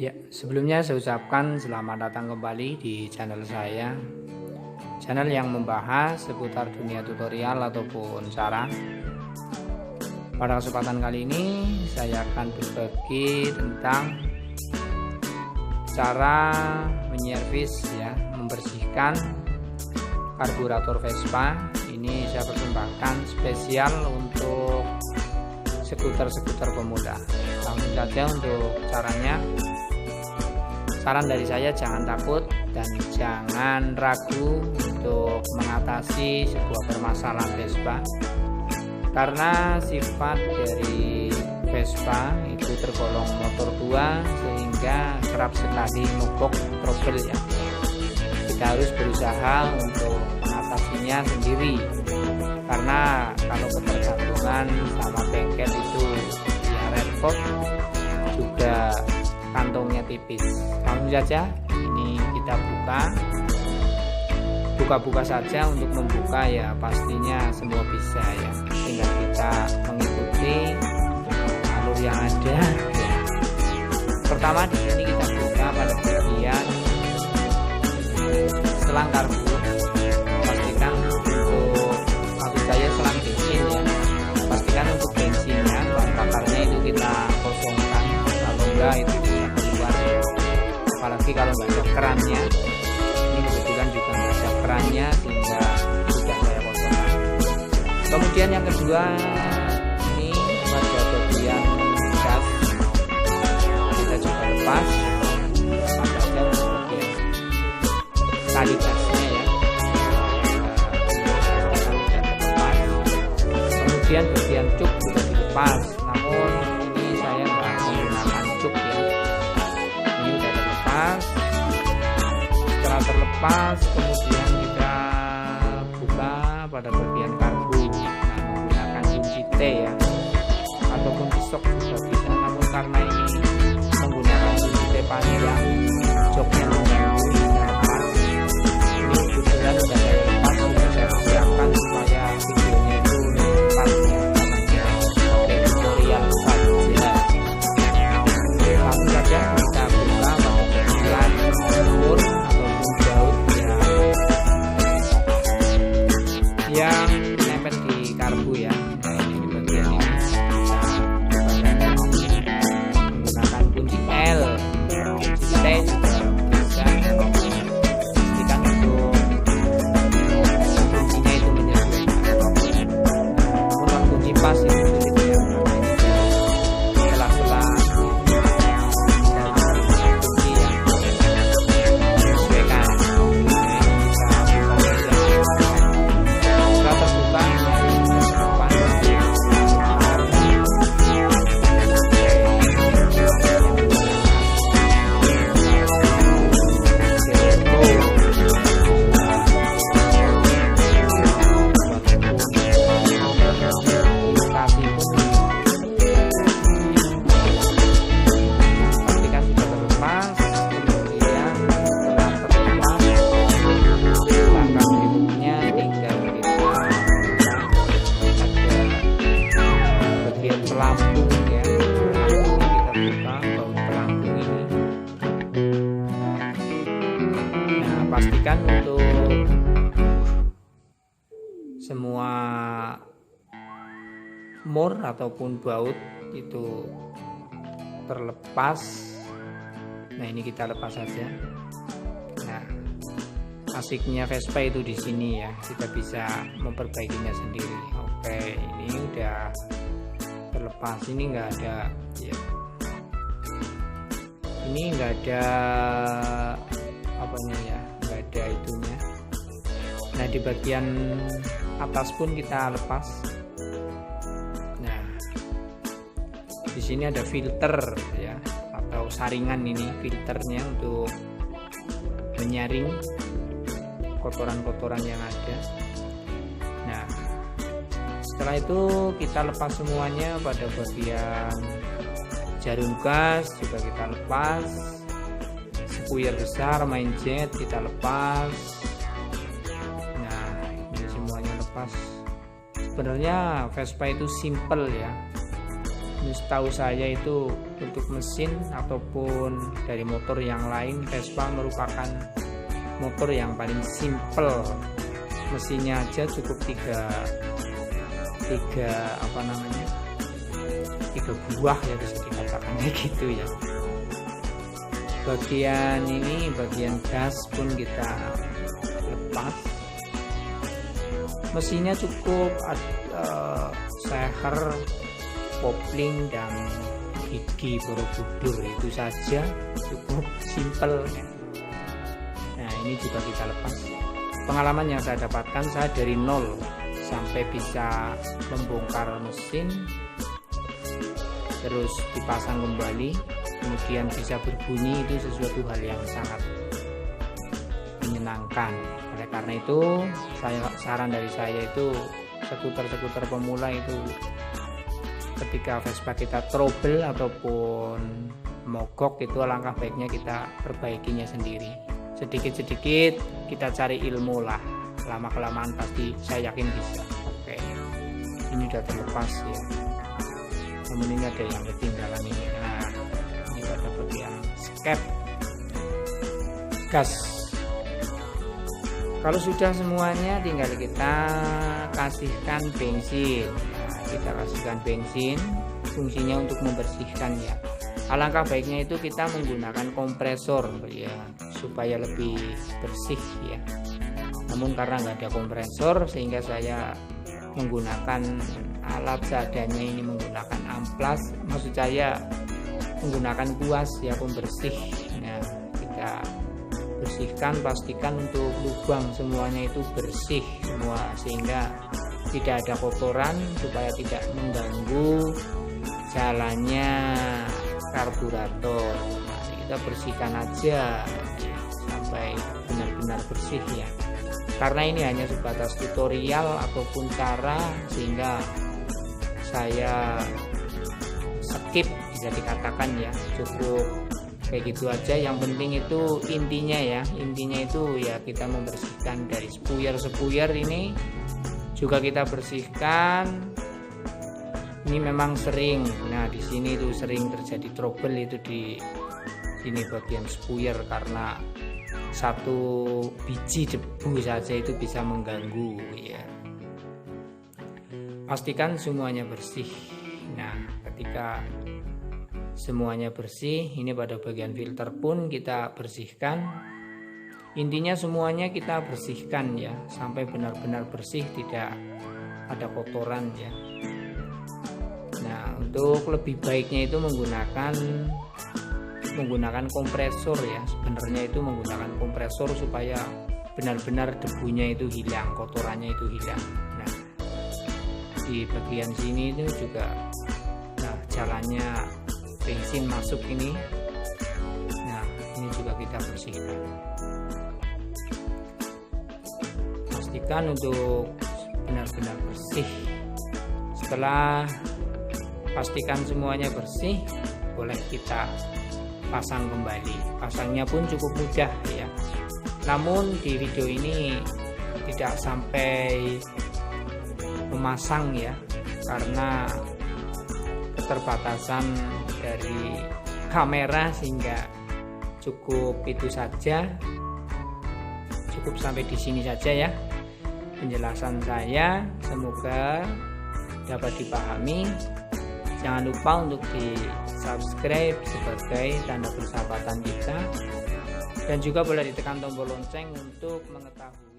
Ya, sebelumnya saya ucapkan selamat datang kembali di channel saya. Channel yang membahas seputar dunia tutorial ataupun cara. Pada kesempatan kali ini saya akan berbagi tentang cara menyervis membersihkan karburator Vespa. Ini saya persembahkan spesial untuk skuter-skuter pemula. Langsung saja untuk caranya. Saran dari saya, jangan takut dan jangan ragu untuk mengatasi sebuah permasalahan Vespa, karena sifat dari Vespa itu tergolong motor tua sehingga kerap sekali mogok trouble ya. Kita harus berusaha untuk mengatasinya sendiri, karena kalau ketergantungan sama bengkel itu ya repot, juga kantongnya tipis. Langsung saja ini kita buka saja. Untuk membuka ya pastinya semua bisa ya, tinggal kita mengikuti alur yang ada ya. Pertama di sini kita buka pada bagian selang karbu. Pastikan untuk maksud saya selang bensin ya, pastikan untuk bensinnya bahan bakarnya itu kita kosongkan, kalau enggak itu bisa keluar ya. Apalagi kalau nggak ada kerannya, ini kebetulan juga nggak ada kerannya sehingga sudah saya kosongkan. Kemudian yang kedua, ini pada bagian gas kita juga lepas saja untuk bagian tali gasnya ya. Kemudian bagian cuk juga dilepas, namun ini saya nggak menggunakan cuk ya. Ini udah terlepas. Setelah terlepas, kemudian kita buka pada bagian karbu. Nah, menggunakan kunci T ya, ataupun pisok juga bisa. Namun karena ini menggunakan kunci T panjang, joknya mengganggu, kita lepas. Ini kebetulan sudah saya lepas, sudah saya siapkan supaya videonya itu lepas ya, namanya pakai tutorial saja. Langsung saja kita buka pada bagian mur ataupun baut yang nempel di karbu ya. Ini bagian ini menggunakan kunci L, kunci T juga bisa. Pastikan untuk kuncinya itu menyesuaikan. Namun kunci pas itu sulit ya, setelah kunci yang menyesuaikan. Setelah terbuka pelampung ya. Pelampung kita buka, baut pelampung ini. Nah, pastikan untuk semua mur ataupun baut itu terlepas. Nah, ini kita lepas saja. Nah, asiknya Vespa itu di sini ya, kita bisa memperbaikinya sendiri. Oke, ini udah terlepas. Ini enggak ada ya, ini enggak ada apanya ya, enggak ada itunya. Nah, di bagian atas pun kita lepas. Nah, di sini ada filter ya, atau saringan. Ini filternya untuk menyaring kotoran-kotoran yang ada. Nah, setelah itu kita lepas semuanya. Pada bagian jarum gas juga kita lepas, spuyer besar main jet kita lepas. Nah, ini semuanya lepas. Sebenarnya Vespa itu simple ya, setahu saya itu untuk mesin ataupun dari motor yang lain, Vespa merupakan motor yang paling simple. Mesinnya aja cukup tiga buah ya, bisa dikatakan kayak gitu ya. Bagian ini, bagian gas pun kita lepas. Mesinnya cukup seher, kopling dan gigi Borobudur, itu saja, cukup simple. Nah, ini juga kita lepas. Pengalaman yang saya dapatkan, saya dari nol sampai bisa membongkar mesin, terus dipasang kembali, kemudian bisa berbunyi, itu sesuatu hal yang sangat menyenangkan. Oleh karena itu, saran dari saya itu, skuter pemula itu ketika Vespa kita trouble ataupun mogok, itu alangkah baiknya kita perbaikinya sendiri. Sedikit-sedikit kita cari ilmu lah, lama-kelamaan pasti saya yakin bisa. Oke, ini udah terlepas ya, namun ini ada yang ketinggalan ini. Nah, ini ada bagian skep gas. Kalau sudah semuanya, tinggal kita kasihkan bensin. Nah, kita kasihkan bensin, fungsinya untuk membersihkan ya. Alangkah baiknya itu kita menggunakan kompresor ya, supaya lebih bersih ya. Namun karena nggak ada kompresor, sehingga saya menggunakan alat seadanya ini, menggunakan amplas, maksud saya menggunakan kuas ya, pembersih. Nah, kita bersihkan, pastikan untuk lubang semuanya itu bersih semua, sehingga tidak ada kotoran, supaya tidak mengganggu jalannya karburator. Nah, kita bersihkan aja sampai benar-benar bersih ya, karena ini hanya sebatas tutorial ataupun cara, sehingga saya skip bisa dikatakan ya, cukup kayak gitu aja. Yang penting itu intinya itu ya, kita membersihkan dari spuyer ini juga kita bersihkan. Ini memang sering, nah di sini tuh sering terjadi trouble itu di sini bagian spuyer, karena satu biji debu saja itu bisa mengganggu ya. Pastikan semuanya bersih. Nah, ketika semuanya bersih, ini pada bagian filter pun kita bersihkan. Intinya semuanya kita bersihkan ya, sampai benar-benar bersih, tidak ada kotoran ya. Nah, untuk lebih baiknya itu menggunakan kompresor ya. Sebenarnya itu menggunakan kompresor supaya benar-benar debunya itu hilang, kotorannya itu hilang. Nah, di bagian sini itu juga, nah jalannya bensin masuk ini, nah ini juga kita bersihkan. Pastikan untuk benar-benar bersih. Setelah pastikan semuanya bersih, boleh kita pasang kembali. Pasangnya pun cukup mudah ya, namun di video ini tidak sampai memasang ya, karena keterbatasan dari kamera, sehingga cukup itu saja, cukup sampai di sini saja ya penjelasan saya. Semoga dapat dipahami. Jangan lupa untuk di subscribe sebagai tanda persahabatan kita, dan juga boleh ditekan tombol lonceng untuk mengetahui